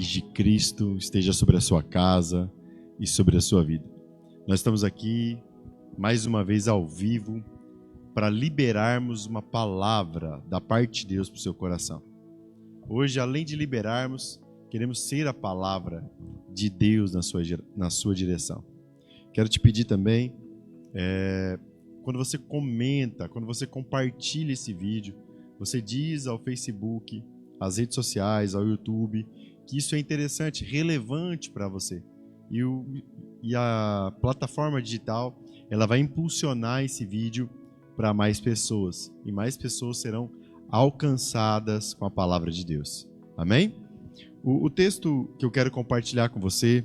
de Cristo esteja sobre a sua casa e sobre a sua vida. Nós estamos aqui mais uma vez ao vivo para liberarmos uma palavra da parte de Deus para o seu coração. Hoje, além de liberarmos, queremos ser a palavra de Deus na sua direção. Quero te pedir também, quando você comenta, quando você compartilha esse vídeo, você diz ao Facebook, às redes sociais, ao YouTube, que isso é interessante, relevante para você. E a plataforma digital, ela vai impulsionar esse vídeo para mais pessoas. E mais pessoas serão alcançadas com a palavra de Deus. Amém? O texto que eu quero compartilhar com você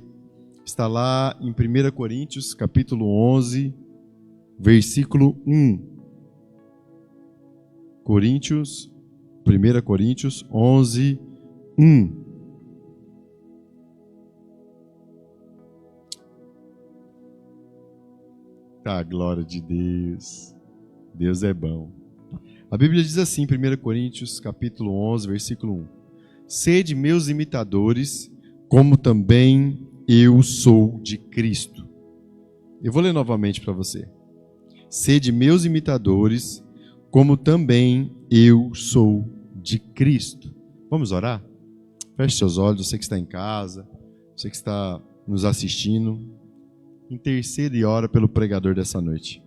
está lá em 1 Coríntios, capítulo 11, versículo 1. 1 Coríntios 11, 1. A glória de Deus. Deus é bom. A Bíblia diz assim, 1 Coríntios, capítulo 11, versículo 1. Sede meus imitadores, como também eu sou de Cristo. Eu vou ler novamente para você. Sede meus imitadores, como também eu sou de Cristo. Vamos orar? Feche seus olhos, você que está em casa, você que está nos assistindo. Interceda e ora pelo pregador dessa noite,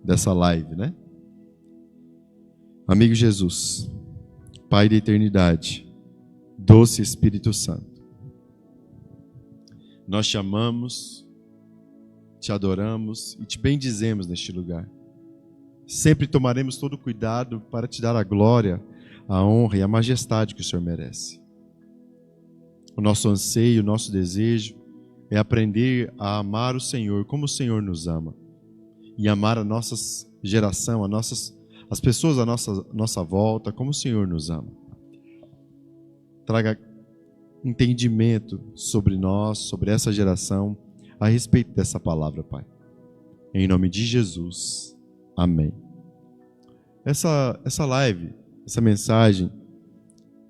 dessa live, né? Amigo Jesus, Pai da eternidade, doce Espírito Santo, nós te amamos, te adoramos e te bendizemos neste lugar. Sempre tomaremos todo o cuidado para te dar a glória, a honra e a majestade que o Senhor merece. O nosso anseio, o nosso desejo é aprender a amar o Senhor como o Senhor nos ama e amar a nossa geração, as pessoas à nossa volta como o Senhor nos ama. Traga entendimento sobre nós, sobre essa geração, a respeito dessa palavra, Pai. Em nome de Jesus. Amém. Essa live, essa mensagem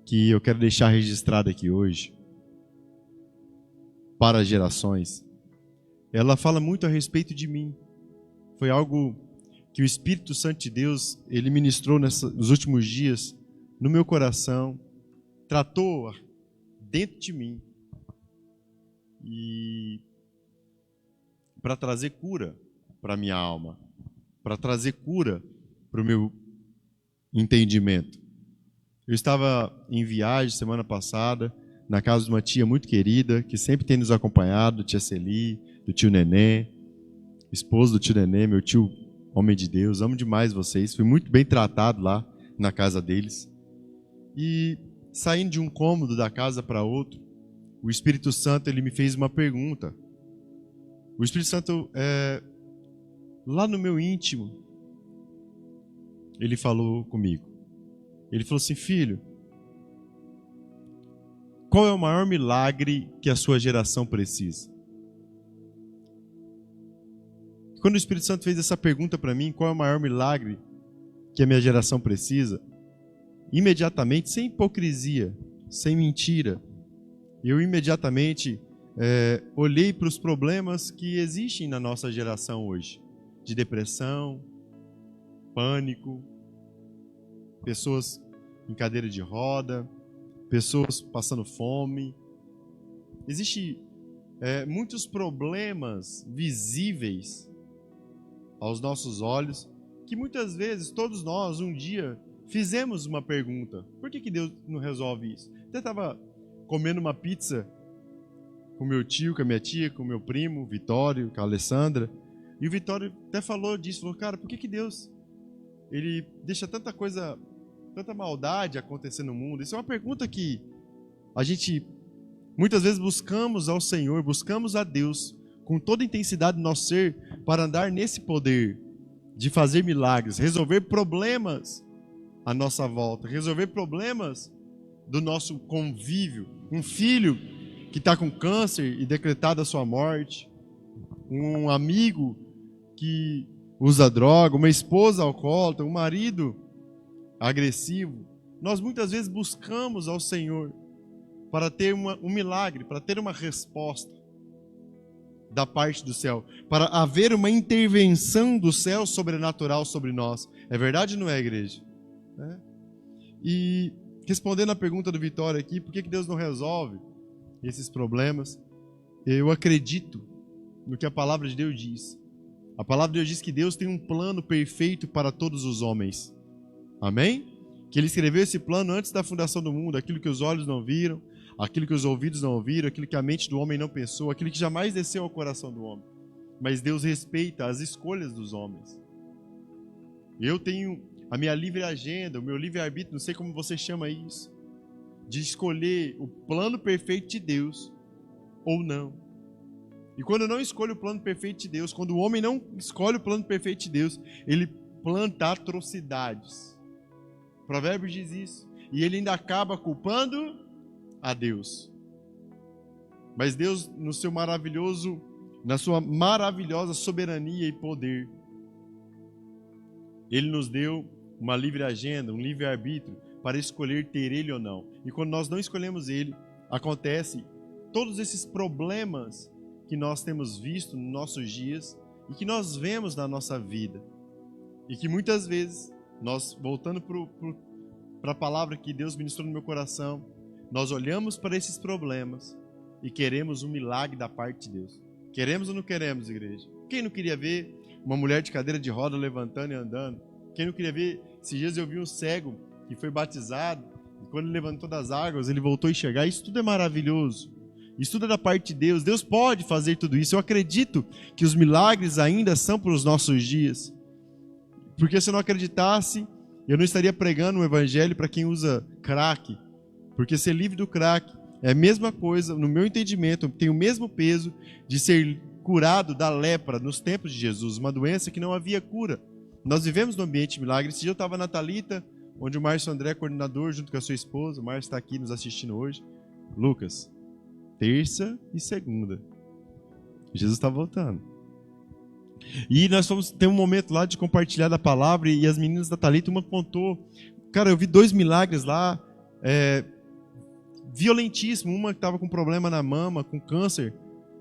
que eu quero deixar registrada aqui hoje, para as gerações, ela fala muito a respeito de mim. Foi algo que o Espírito Santo de Deus, ele ministrou nos últimos dias, no meu coração, tratou dentro de mim, e para trazer cura para a minha alma, para trazer cura para o meu entendimento. Eu estava em viagem semana passada, na casa de uma tia muito querida, que sempre tem nos acompanhado, tia Celi, do tio Nenê, esposo do tio Nenê, meu tio, homem de Deus, amo demais vocês, fui muito bem tratado lá na casa deles. E saindo de um cômodo da casa para outro, o Espírito Santo, ele me fez uma pergunta. O Espírito Santo, lá no meu íntimo, ele falou comigo. Ele falou assim, filho, qual é o maior milagre que a sua geração precisa? Quando o Espírito Santo fez essa pergunta para mim, qual é o maior milagre que a minha geração precisa? Imediatamente, sem hipocrisia, sem mentira, eu imediatamente olhei para os problemas que existem na nossa geração hoje. De depressão, pânico, pessoas em cadeira de roda, pessoas passando fome. Existem muitos problemas visíveis aos nossos olhos, que muitas vezes todos nós um dia fizemos uma pergunta: por que Deus não resolve isso? Até estava comendo uma pizza com meu tio, com a minha tia, com o meu primo, Vitório, com a Alessandra, e o Vitório até falou disso, falou, cara, por que Deus ele deixa tanta coisa, tanta maldade acontecer no mundo? Isso é uma pergunta que a gente muitas vezes buscamos ao Senhor, buscamos a Deus com toda a intensidade do nosso ser para andar nesse poder de fazer milagres, resolver problemas à nossa volta, resolver problemas do nosso convívio. Um filho que está com câncer e decretado a sua morte, um amigo que usa droga, uma esposa alcoólatra, um marido agressivo. Nós muitas vezes buscamos ao Senhor para ter um milagre, para ter uma resposta da parte do céu, para haver uma intervenção do céu sobrenatural sobre nós. É verdade ou não é, igreja? E respondendo a pergunta do Vitória aqui, por que Deus não resolve esses problemas? Eu acredito no que a palavra de Deus diz. A palavra de Deus diz que Deus tem um plano perfeito para todos os homens. Amém? Que Ele escreveu esse plano antes da fundação do mundo, aquilo que os olhos não viram, aquilo que os ouvidos não ouviram, aquilo que a mente do homem não pensou, aquilo que jamais desceu ao coração do homem. Mas Deus respeita as escolhas dos homens. Eu tenho a minha livre agenda, o meu livre-arbítrio, não sei como você chama isso, de escolher o plano perfeito de Deus ou não. E quando eu não escolho o plano perfeito de Deus, quando o homem não escolhe o plano perfeito de Deus, ele planta atrocidades. O Provérbios diz isso. E ele ainda acaba culpando a Deus. Mas Deus, na sua maravilhosa soberania e poder, Ele nos deu uma livre agenda, um livre arbítrio para escolher ter Ele ou não. E quando nós não escolhemos Ele, acontece todos esses problemas que nós temos visto nos nossos dias e que nós vemos na nossa vida. E que muitas vezes, nós voltando para a palavra que Deus ministrou no meu coração, nós olhamos para esses problemas e queremos um milagre da parte de Deus. Queremos ou não queremos, igreja? Quem não queria ver uma mulher de cadeira de roda levantando e andando? Quem não queria ver? Esses dias eu vi um cego que foi batizado e quando ele levantou das águas, ele voltou a enxergar. Isso tudo é maravilhoso. Isso tudo é da parte de Deus. Deus pode fazer tudo isso. Eu acredito que os milagres ainda são para os nossos dias. Porque se eu não acreditasse, eu não estaria pregando um evangelho para quem usa crack. Porque ser livre do crack é a mesma coisa, no meu entendimento, tem o mesmo peso de ser curado da lepra nos tempos de Jesus, uma doença que não havia cura. Nós vivemos no ambiente de milagre. Esse dia eu estava na Thalita, onde o Márcio André é coordenador, junto com a sua esposa. O Márcio está aqui nos assistindo hoje. Lucas, terça e segunda. Jesus está voltando. E nós fomos ter um momento lá de compartilhar da palavra e as meninas da Thalita, uma contou, cara, eu vi 2 milagres lá, violentíssimo. Uma que estava com problema na mama, com câncer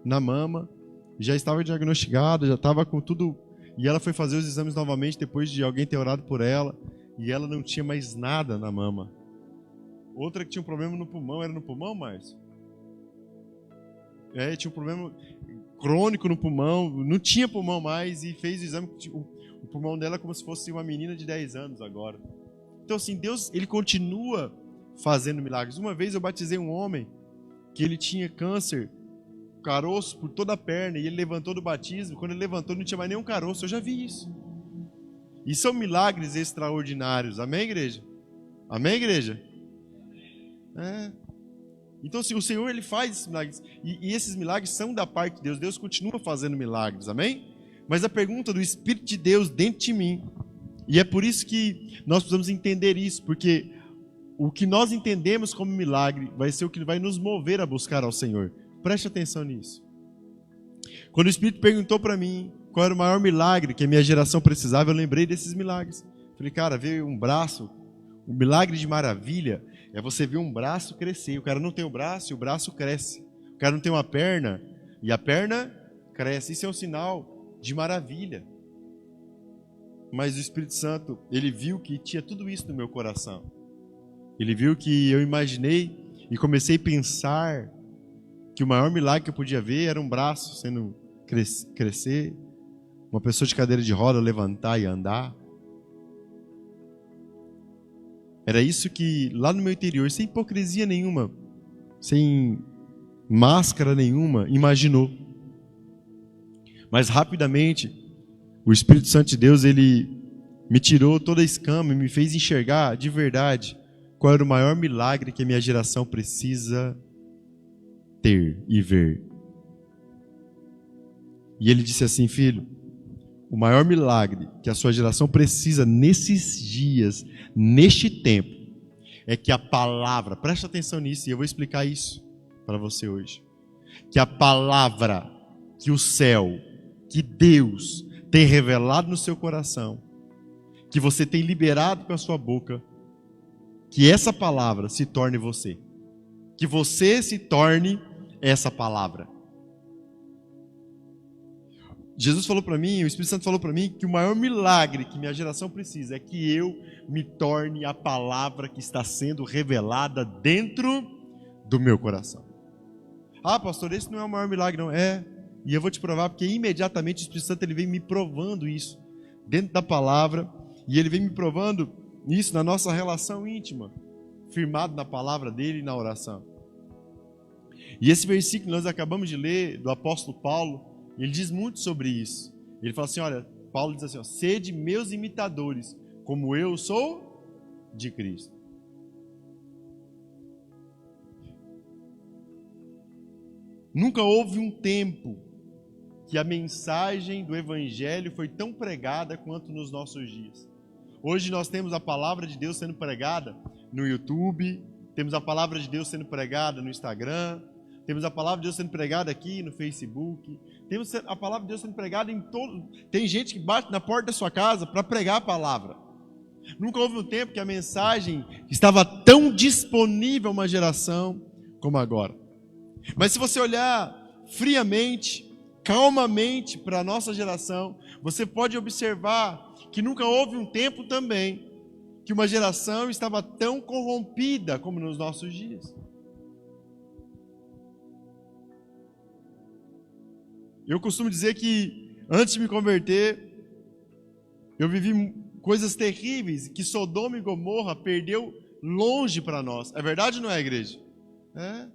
na mama, já estava diagnosticada, já estava com tudo, e ela foi fazer os exames novamente depois de alguém ter orado por ela, e ela não tinha mais nada na mama. Outra que tinha um problema no pulmão, era no pulmão, Márcio? Tinha um problema crônico no pulmão, não tinha pulmão mais, e fez o exame, o pulmão dela como se fosse uma menina de 10 anos agora. Então assim, Deus, Ele continua fazendo milagres. Uma vez eu batizei um homem que ele tinha câncer, caroço por toda a perna, e ele levantou do batismo. Quando ele levantou não tinha mais nenhum caroço. Eu já vi isso. E são milagres extraordinários. Amém, igreja? Amém, igreja? Então, assim, o Senhor, Ele faz esses milagres. E esses milagres são da parte de Deus. Deus continua fazendo milagres, amém? Mas a pergunta do Espírito de Deus dentro de mim. E é por isso que nós precisamos entender isso. Porque o que nós entendemos como milagre vai ser o que vai nos mover a buscar ao Senhor. Preste atenção nisso. Quando o Espírito perguntou para mim qual era o maior milagre que a minha geração precisava, eu lembrei desses milagres. Falei, cara, veio um braço, um milagre de maravilha é você ver um braço crescer. O cara não tem o braço e o braço cresce. O cara não tem uma perna e a perna cresce. Isso é um sinal de maravilha. Mas o Espírito Santo, Ele viu que tinha tudo isso no meu coração. Ele viu que eu imaginei e comecei a pensar que o maior milagre que eu podia ver era um braço sendo crescer, uma pessoa de cadeira de roda levantar e andar. Era isso que lá no meu interior, sem hipocrisia nenhuma, sem máscara nenhuma, imaginou. Mas rapidamente, o Espírito Santo de Deus, Ele me tirou toda a escama e me fez enxergar de verdade qual era o maior milagre que a minha geração precisa ter e ver. E Ele disse assim, filho, o maior milagre que a sua geração precisa nesses dias, neste tempo, é que a palavra, preste atenção nisso e eu vou explicar isso para você hoje, que a palavra que o céu, que Deus tem revelado no seu coração, que você tem liberado com a sua boca, que essa palavra se torne você. que você se torne essa palavra. Jesus falou para mim, o Espírito Santo falou para mim que o maior milagre que minha geração precisa é que eu me torne a palavra que está sendo revelada dentro do meu coração. Ah, pastor, esse não é o maior milagre, não. É, e eu vou te provar, porque imediatamente o Espírito Santo ele vem me provando isso dentro da palavra, e ele vem me provando isso na nossa relação íntima, firmado na palavra dele e na oração. E esse versículo que nós acabamos de ler, do apóstolo Paulo, ele diz muito sobre isso. Ele fala assim, olha, Paulo diz assim, ó, sede meus imitadores, como eu sou de Cristo. Nunca houve um tempo que a mensagem do Evangelho foi tão pregada quanto nos nossos dias. Hoje nós temos a palavra de Deus sendo pregada no YouTube, temos a palavra de Deus sendo pregada no Instagram, temos a palavra de Deus sendo pregada aqui no Facebook, temos a palavra de Deus sendo pregada em todo... Tem gente que bate na porta da sua casa para pregar a palavra. Nunca houve um tempo que a mensagem estava tão disponível a uma geração como agora. Mas se você olhar friamente, calmamente para a nossa geração, você pode observar que nunca houve um tempo também que uma geração estava tão corrompida como nos nossos dias. Eu costumo dizer que antes de me converter, eu vivi coisas terríveis que Sodoma e Gomorra perdeu longe para nós. É verdade ou não é, igreja? É.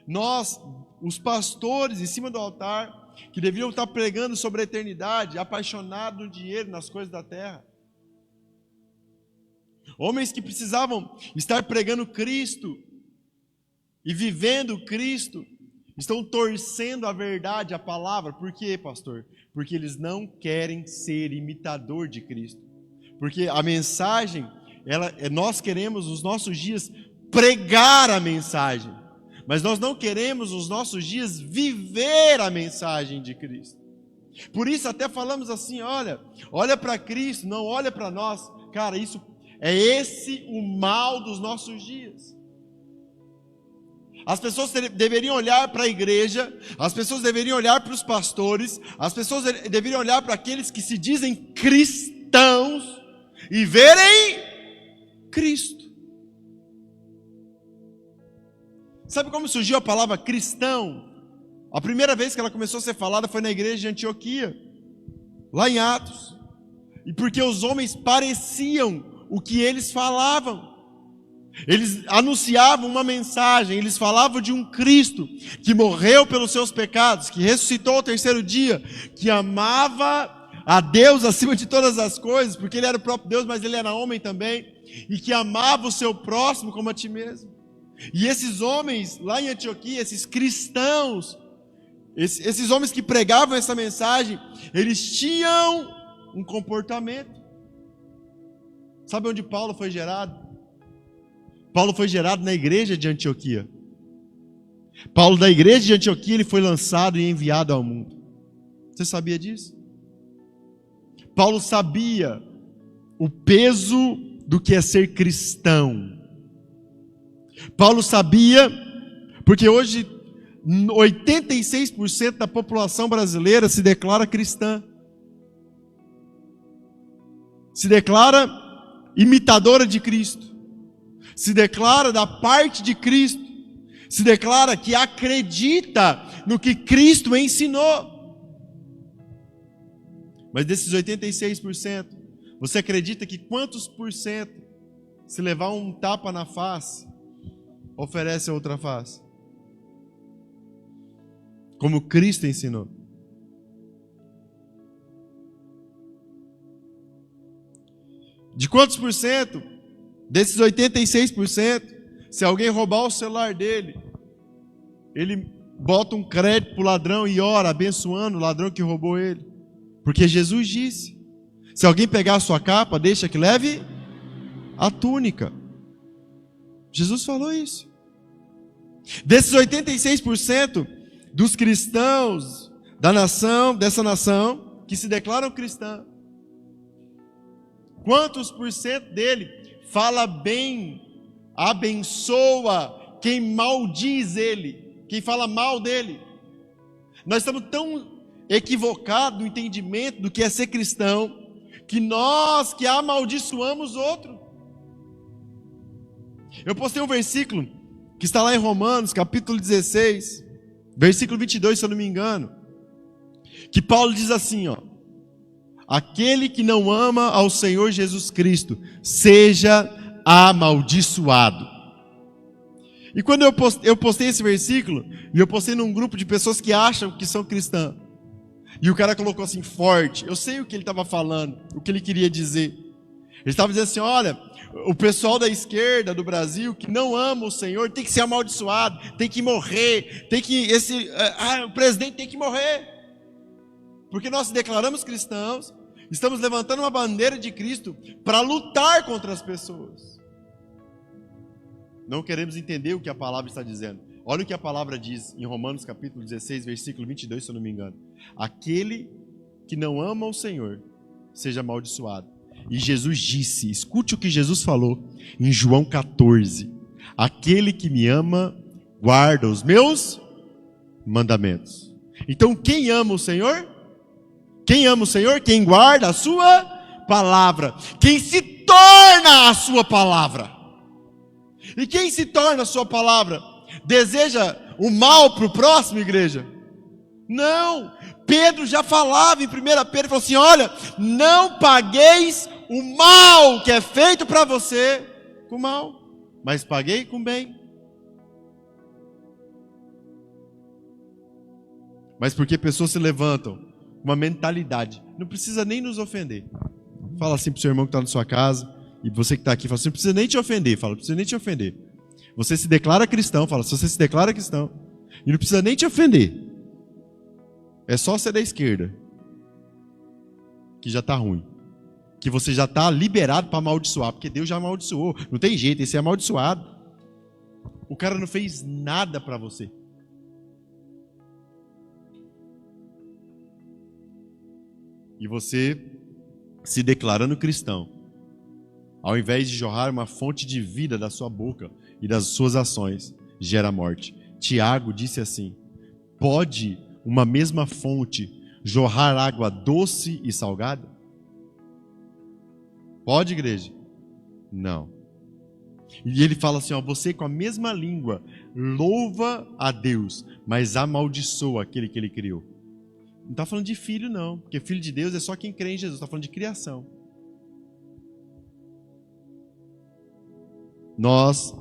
Nós, os pastores em cima do altar, que deveriam estar pregando sobre a eternidade, apaixonados no dinheiro, nas coisas da terra. Homens que precisavam estar pregando Cristo e vivendo Cristo, estão torcendo a verdade, a palavra. Por quê, pastor? Porque eles não querem ser imitador de Cristo. Porque a mensagem, nós queremos nos nossos dias pregar a mensagem, mas nós não queremos nos nossos dias viver a mensagem de Cristo. Por isso até falamos assim, olha para Cristo, não olha para nós. Cara, isso é esse o mal dos nossos dias. As pessoas deveriam olhar para a igreja, as pessoas deveriam olhar para os pastores, as pessoas deveriam olhar para aqueles que se dizem cristãos e verem Cristo. Sabe como surgiu a palavra cristão? A primeira vez que ela começou a ser falada foi na igreja de Antioquia, lá em Atos. E porque os homens pareciam o que eles falavam. Eles anunciavam uma mensagem, eles falavam de um Cristo que morreu pelos seus pecados, que ressuscitou ao terceiro dia, que amava a Deus acima de todas as coisas, porque ele era o próprio Deus, mas ele era homem também, e que amava o seu próximo como a ti mesmo. E esses homens lá em Antioquia, esses cristãos, esses homens que pregavam essa mensagem, eles tinham um comportamento. Sabe onde Paulo foi gerado? Paulo foi gerado na igreja de Antioquia. Paulo, da igreja de Antioquia, ele foi lançado e enviado ao mundo. Você sabia disso? Paulo sabia o peso do que é ser cristão. Paulo sabia, porque hoje 86% da população brasileira se declara cristã. Se declara imitadora de Cristo. Se declara da parte de Cristo, se declara que acredita no que Cristo ensinou. Mas desses 86%, você acredita que quantos por cento, se levar um tapa na face, oferece a outra face? Como Cristo ensinou. De quantos por cento? Desses 86%, se alguém roubar o celular dele, ele bota um crédito para o ladrão e ora, abençoando o ladrão que roubou ele. Porque Jesus disse, se alguém pegar a sua capa, deixa que leve a túnica. Jesus falou isso. Desses 86% dos cristãos dessa nação, que se declaram cristãos, quantos por cento dele fala bem, abençoa quem maldiz ele, quem fala mal dele. Nós estamos tão equivocados no entendimento do que é ser cristão, que nós que amaldiçoamos outro. Eu postei um versículo que está lá em Romanos, capítulo 16, versículo 22, se eu não me engano, que Paulo diz assim, ó: aquele que não ama ao Senhor Jesus Cristo, seja amaldiçoado. E quando eu postei esse versículo, e eu postei num grupo de pessoas que acham que são cristãs, e o cara colocou assim, forte, eu sei o que ele estava falando, o que ele queria dizer. Ele estava dizendo assim, olha, o pessoal da esquerda do Brasil, que não ama o Senhor, tem que ser amaldiçoado, tem que morrer, o presidente tem que morrer. Porque nós declaramos cristãos, estamos levantando uma bandeira de Cristo para lutar contra as pessoas. Não queremos entender o que a palavra está dizendo. Olha o que a palavra diz em Romanos capítulo 16, versículo 22, se eu não me engano. Aquele que não ama o Senhor, seja amaldiçoado. E Jesus disse, escute o que Jesus falou em João 14. Aquele que me ama, guarda os meus mandamentos. Então quem ama o Senhor? Quem ama o Senhor? Quem guarda a sua palavra. Quem se torna a sua palavra. E quem se torna a sua palavra? Deseja o mal para o próximo, igreja? Não. Pedro já falava em 1 Pedro, falou assim, olha, não pagueis o mal que é feito para você com mal, mas paguei com bem. Mas porque pessoas se levantam com uma mentalidade, não precisa nem nos ofender. Fala assim para o seu irmão que está na sua casa, e você que está aqui, fala assim, não precisa nem te ofender. Fala, não precisa nem te ofender. Você se declara cristão, fala, se você se declara cristão, e não precisa nem te ofender. É só ser da esquerda, que já está ruim. Que você já está liberado para amaldiçoar, porque Deus já amaldiçoou. Não tem jeito, esse é amaldiçoado. O cara não fez nada para você. E você, se declarando cristão, ao invés de jorrar uma fonte de vida da sua boca e das suas ações, gera morte. Tiago disse assim, pode uma mesma fonte jorrar água doce e salgada? Pode, igreja? Não. E ele fala assim, ó, você com a mesma língua louva a Deus, mas amaldiçoa aquele que ele criou. Não está falando de filho não, porque filho de Deus é só quem crê em Jesus, está falando de criação. Nós,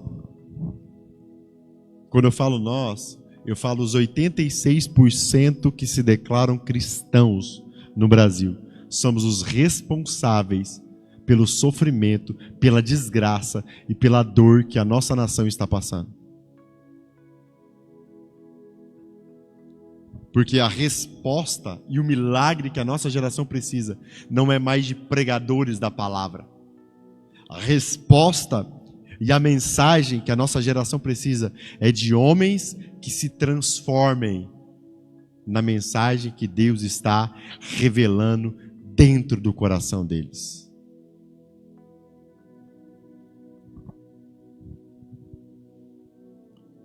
quando eu falo nós, eu falo os 86% que se declaram cristãos no Brasil. Somos os responsáveis pelo sofrimento, pela desgraça e pela dor que a nossa nação está passando. Porque a resposta e o milagre que a nossa geração precisa não é mais de pregadores da palavra. A resposta e a mensagem que a nossa geração precisa é de homens que se transformem na mensagem que Deus está revelando dentro do coração deles.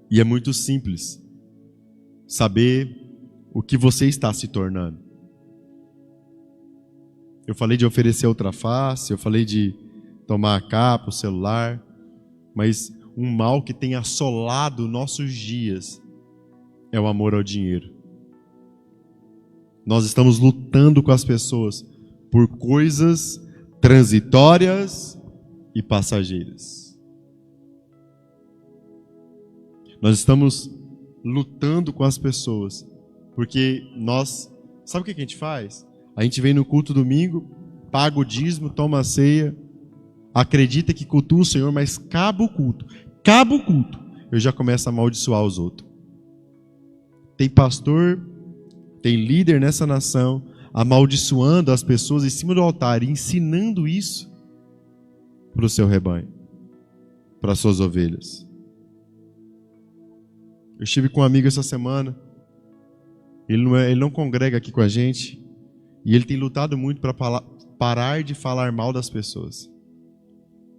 E é muito simples saber o que você está se tornando. Eu falei de oferecer outra face, eu falei de tomar a capa, o celular, mas um mal que tem assolado nossos dias é o amor ao dinheiro. Nós estamos lutando com as pessoas por coisas transitórias e passageiras. Nós estamos lutando com as pessoas porque nós, sabe o que a gente faz? A gente vem no culto domingo, paga o dízimo, toma a ceia, acredita que cultua o Senhor, mas acaba o culto, eu já começo a amaldiçoar os outros. Tem pastor, tem líder nessa nação, amaldiçoando as pessoas em cima do altar, e ensinando isso para o seu rebanho, para as suas ovelhas. Eu estive com um amigo essa semana, ele não congrega aqui com a gente, e ele tem lutado muito para parar de falar mal das pessoas.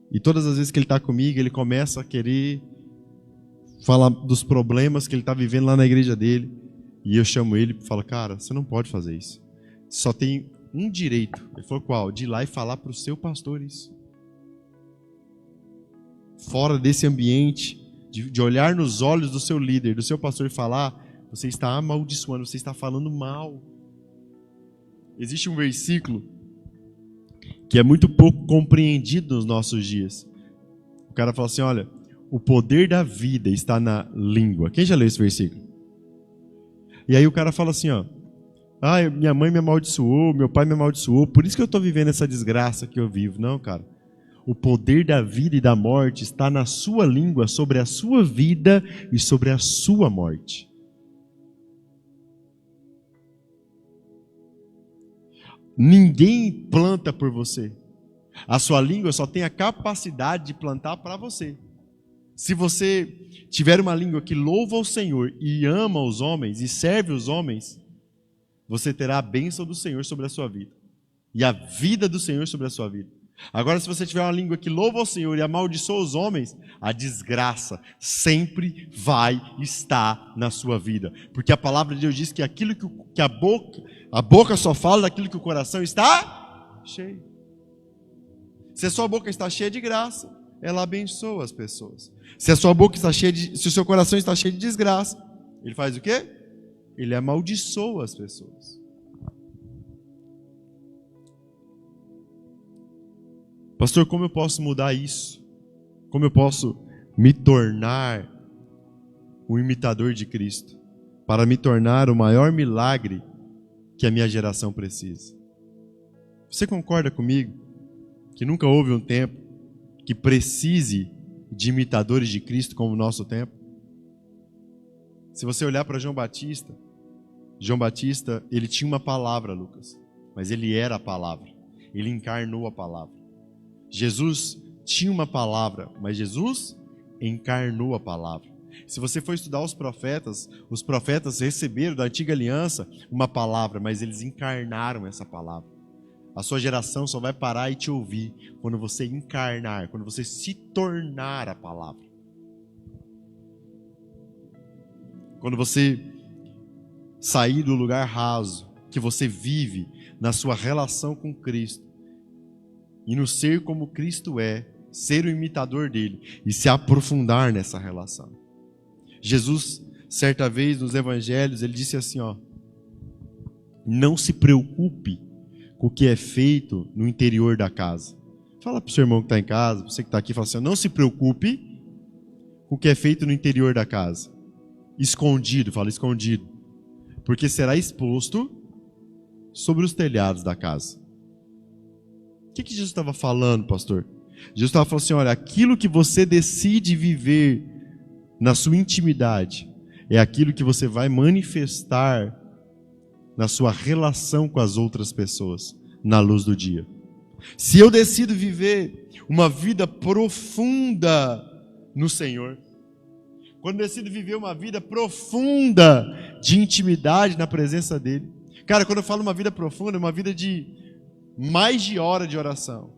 E todas as vezes que ele está comigo, ele começa a querer fala dos problemas que ele está vivendo lá na igreja dele. E eu chamo ele e falo, cara, você não pode fazer isso. Só tem um direito. Ele falou, qual? De ir lá e falar para o seu pastor isso. Fora desse ambiente, de olhar nos olhos do seu líder, do seu pastor e falar, você está amaldiçoando, você está falando mal. Existe um versículo que é muito pouco compreendido nos nossos dias. O cara fala assim, olha, o poder da vida está na língua. Quem já leu esse versículo? E aí o cara fala assim, ó, minha mãe me amaldiçoou, meu pai me amaldiçoou, por isso que eu estou vivendo essa desgraça que eu vivo. Não, cara. O poder da vida e da morte está na sua língua, sobre a sua vida e sobre a sua morte. Ninguém planta por você. A sua língua só tem a capacidade de plantar para você. Se você tiver uma língua que louva o Senhor e ama os homens e serve os homens, você terá a bênção do Senhor sobre a sua vida. E a vida do Senhor sobre a sua vida. Agora, se você tiver uma língua que louva o Senhor e amaldiçoa os homens, a desgraça sempre vai estar na sua vida. Porque a palavra de Deus diz que aquilo que a boca só fala daquilo que o coração está cheio. Se a sua boca está cheia de graça, ela abençoa as pessoas. Se a sua boca está cheia se o seu coração está cheio de desgraça, ele faz o quê? Ele amaldiçoa as pessoas. Pastor, como eu posso mudar isso? Como eu posso me tornar um imitador de Cristo? Para me tornar o maior milagre que a minha geração precisa. Você concorda comigo que nunca houve um tempo que precise de imitadores de Cristo como o nosso tempo? Se você olhar para João Batista, ele tinha uma palavra, Lucas, mas ele era a palavra. Ele encarnou a palavra. Jesus tinha uma palavra, mas Jesus encarnou a palavra. Se você for estudar os profetas receberam da antiga aliança uma palavra, mas eles encarnaram essa palavra. A sua geração só vai parar e te ouvir quando você encarnar, quando você se tornar a palavra. Quando você sair do lugar raso que você vive na sua relação com Cristo, e no ser como Cristo é, ser o imitador dele e se aprofundar nessa relação. Jesus, certa vez nos evangelhos, ele disse assim, ó, não se preocupe com o que é feito no interior da casa. Fala para o seu irmão que está em casa, você que está aqui, fala assim, não se preocupe com o que é feito no interior da casa. Escondido, fala escondido, porque será exposto sobre os telhados da casa. O que Jesus estava falando, pastor? Jesus estava falando assim, olha, aquilo que você decide viver na sua intimidade é aquilo que você vai manifestar na sua relação com as outras pessoas, na luz do dia. Se eu decido viver uma vida profunda no Senhor, quando eu decido viver uma vida profunda de intimidade na presença dEle, cara, quando eu falo uma vida profunda, é uma vida de mais de hora de oração.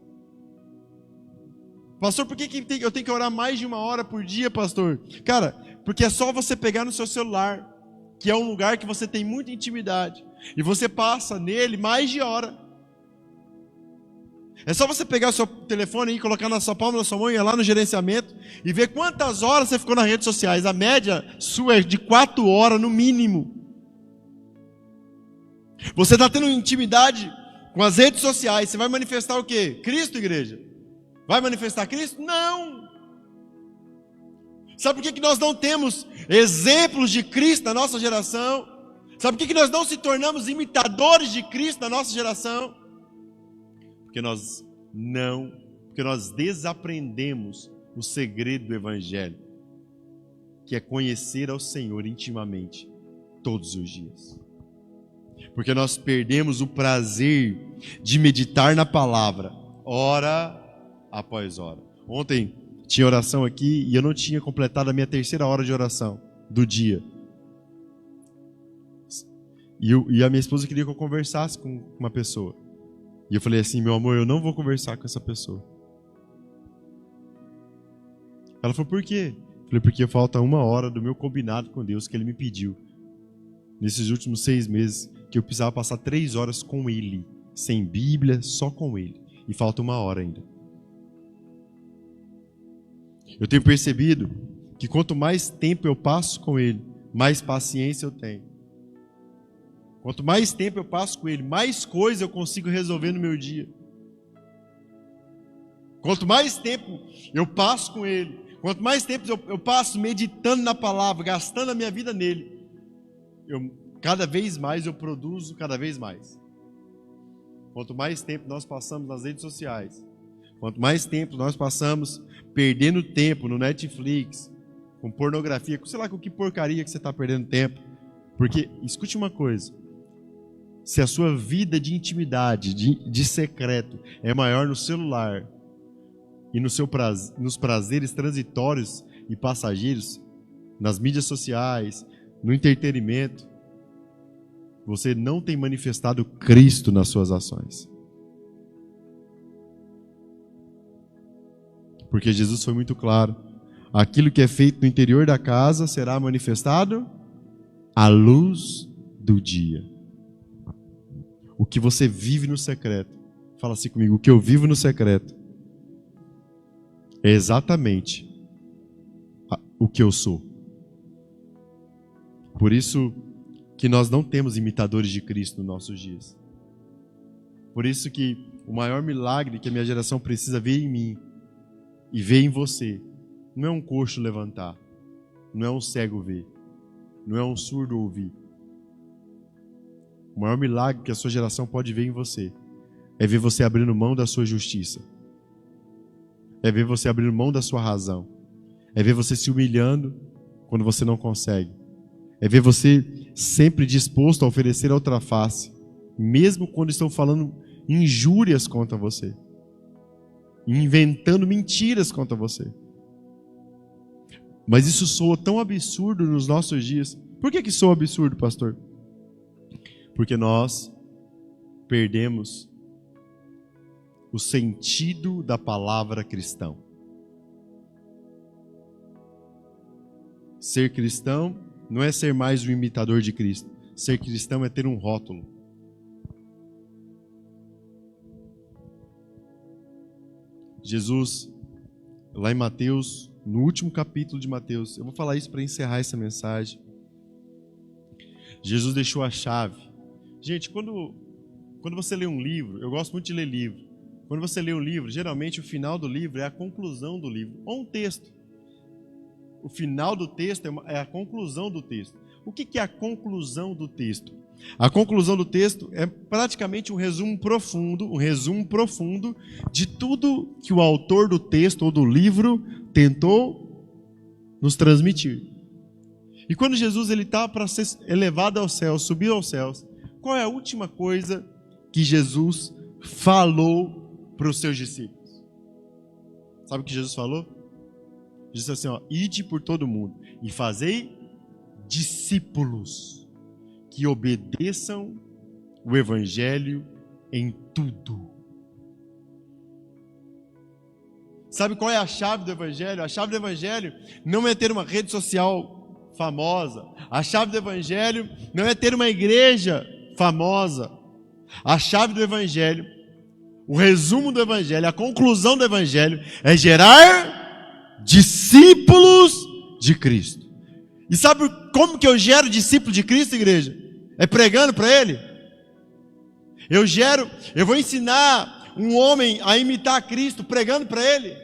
Pastor, por que eu tenho que orar mais de 1 hora por dia, pastor? Cara, porque é só você pegar no seu celular, que é um lugar que você tem muita intimidade, e você passa nele mais de hora. É só você pegar o seu telefone e colocar na sua palma da sua mão, ir lá no gerenciamento e ver quantas horas você ficou nas redes sociais. A média sua é de 4 horas no mínimo. Você está tendo intimidade com as redes sociais, você vai manifestar o quê? Cristo, igreja? Vai manifestar Cristo? Não! Sabe por que nós não temos exemplos de Cristo na nossa geração? Sabe por que nós não se tornamos imitadores de Cristo na nossa geração? Porque nós desaprendemos o segredo do Evangelho, que é conhecer ao Senhor intimamente, todos os dias. Porque nós perdemos o prazer de meditar na palavra, hora após hora. Ontem tinha oração aqui e eu não tinha completado a minha 3ª hora de oração do dia. E a minha esposa queria que eu conversasse com uma pessoa. E eu falei assim, meu amor, eu não vou conversar com essa pessoa. Ela falou, por quê? Eu Falei, porque falta 1 hora do meu combinado com Deus que Ele me pediu. Nesses últimos 6 meses, que eu precisava passar 3 horas com Ele. Sem Bíblia, só com Ele. E falta 1 hora ainda. Eu tenho percebido que quanto mais tempo eu passo com Ele, mais paciência eu tenho. Quanto mais tempo eu passo com Ele, mais coisa eu consigo resolver no meu dia. Quanto mais tempo eu passo com Ele, quanto mais tempo eu passo meditando na palavra, gastando a minha vida nele, cada vez mais eu produzo cada vez mais. Quanto mais tempo nós passamos nas redes sociais, quanto mais tempo nós passamos perdendo tempo no Netflix, com pornografia, sei lá com que porcaria que você está perdendo tempo. Porque, escute uma coisa, se a sua vida de intimidade, de secreto, é maior no celular e nos prazeres transitórios e passageiros, nas mídias sociais, no entretenimento, você não tem manifestado Cristo nas suas ações. Porque Jesus foi muito claro. Aquilo que é feito no interior da casa será manifestado à luz do dia. O que você vive no secreto. Fala assim comigo. O que eu vivo no secreto é exatamente o que eu sou. Por isso que nós não temos imitadores de Cristo nos nossos dias. Por isso que o maior milagre que a minha geração precisa ver em mim e ver em você, não é um coxo levantar, não é um cego ver, não é um surdo ouvir. O maior milagre que a sua geração pode ver em você é ver você abrindo mão da sua justiça, é ver você abrindo mão da sua razão, é ver você se humilhando quando você não consegue, é ver você sempre disposto a oferecer a outra face, mesmo quando estão falando injúrias contra você, inventando mentiras contra você. Mas isso soa tão absurdo nos nossos dias. Por que soa absurdo, pastor? Porque nós perdemos o sentido da palavra cristão. Ser cristão não é ser mais um imitador de Cristo. Ser cristão é ter um rótulo. Jesus, lá em Mateus, no último capítulo de Mateus, eu vou falar isso para encerrar essa mensagem. Jesus deixou a chave. Gente, quando você lê um livro, eu gosto muito de ler livro. Quando você lê um livro, geralmente o final do livro é a conclusão do livro, ou um texto. O final do texto é a conclusão do texto. O que é a conclusão do texto? A conclusão do texto é praticamente um resumo profundo de tudo que o autor do texto ou do livro tentou nos transmitir. E quando Jesus está para ser elevado aos céus, subir aos céus, qual é a última coisa que Jesus falou para os seus discípulos? Sabe o que Jesus falou? Jesus disse assim, ide por todo mundo e fazei discípulos que obedeçam o Evangelho em tudo. Sabe qual é a chave do Evangelho? A chave do Evangelho não é ter uma rede social famosa. A chave do Evangelho não é ter uma igreja famosa. A chave do Evangelho, o resumo do Evangelho, a conclusão do Evangelho é gerar discípulos de Cristo. E sabe como que eu gero discípulo de Cristo, igreja? É pregando para ele. Eu vou ensinar um homem a imitar Cristo pregando para ele.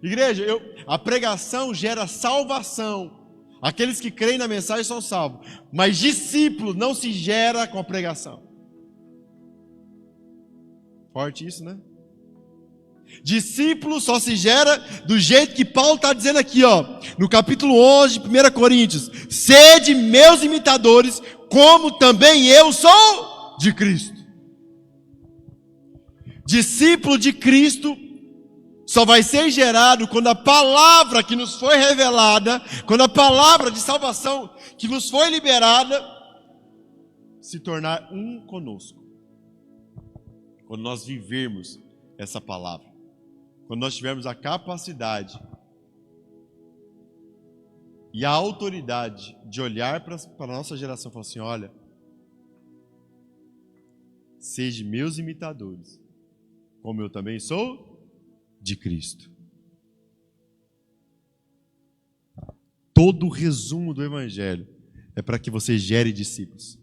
Igreja, a pregação gera salvação. Aqueles que creem na mensagem são salvos. Mas discípulo não se gera com a pregação. Forte isso, né? Discípulo só se gera do jeito que Paulo está dizendo aqui, no capítulo 11 de 1 Coríntios. Sede meus imitadores, como também eu sou de Cristo. Discípulo de Cristo só vai ser gerado quando a palavra que nos foi revelada, quando a palavra de salvação que nos foi liberada, se tornar um conosco. Quando nós vivermos essa palavra. Quando nós tivermos a capacidade e a autoridade de olhar para a nossa geração e falar assim, olha, sejam meus imitadores, como eu também sou de Cristo. Todo o resumo do Evangelho é para que você gere discípulos.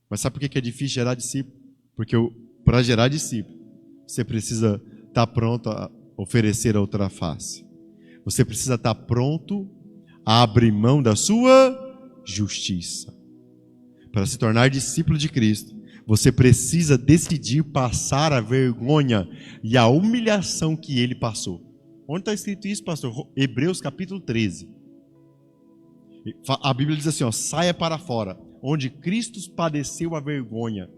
Mas sabe por que é difícil gerar discípulo? Porque para gerar discípulo, você precisa estar pronto a oferecer a outra face. Você precisa estar pronto a abrir mão da sua justiça. Para se tornar discípulo de Cristo, você precisa decidir passar a vergonha e a humilhação que ele passou. Onde está escrito isso, pastor? Hebreus capítulo 13. A Bíblia diz assim, ó, saia para fora, onde Cristo padeceu a vergonha.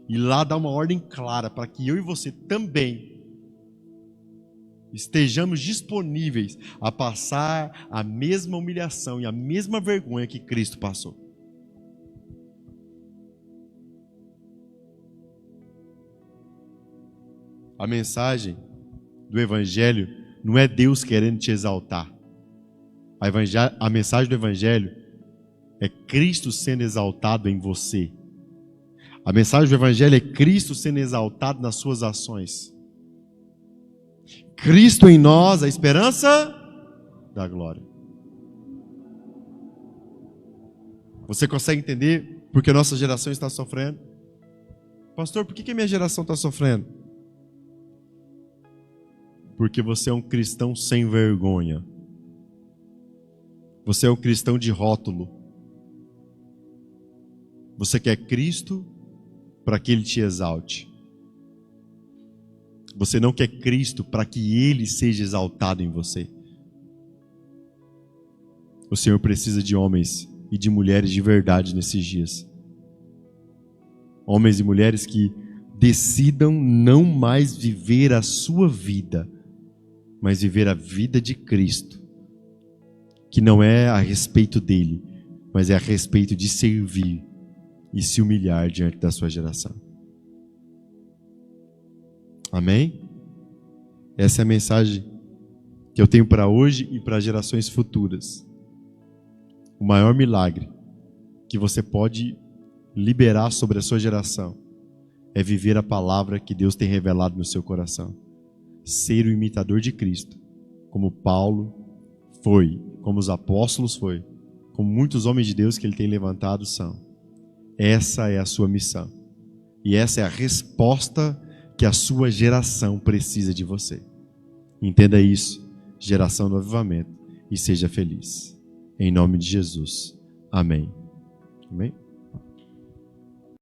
E lá dá uma ordem clara para que eu e você também estejamos disponíveis a passar a mesma humilhação e a mesma vergonha que Cristo passou. A mensagem do Evangelho não é Deus querendo te exaltar. A mensagem do Evangelho é Cristo sendo exaltado em você. A mensagem do Evangelho é Cristo sendo exaltado nas suas ações. Cristo em nós, a esperança da glória. Você consegue entender por que a nossa geração está sofrendo? Pastor, por que a minha geração está sofrendo? Porque você é um cristão sem vergonha. Você é um cristão de rótulo. Você quer Cristo para que Ele te exalte. Você não quer Cristo para que Ele seja exaltado em você. O Senhor precisa de homens e de mulheres de verdade nesses dias. Homens e mulheres que decidam não mais viver a sua vida, mas viver a vida de Cristo, que não é a respeito dele, mas é a respeito de servir e se humilhar diante da sua geração. Amém? Essa é a mensagem que eu tenho para hoje e para gerações futuras. O maior milagre que você pode liberar sobre a sua geração é viver a palavra que Deus tem revelado no seu coração. Ser o imitador de Cristo, como Paulo foi, como os apóstolos foi, como muitos homens de Deus que ele tem levantado são. Essa é a sua missão. E essa é a resposta que a sua geração precisa de você. Entenda isso, geração do avivamento, e seja feliz. Em nome de Jesus. Amém. Amém.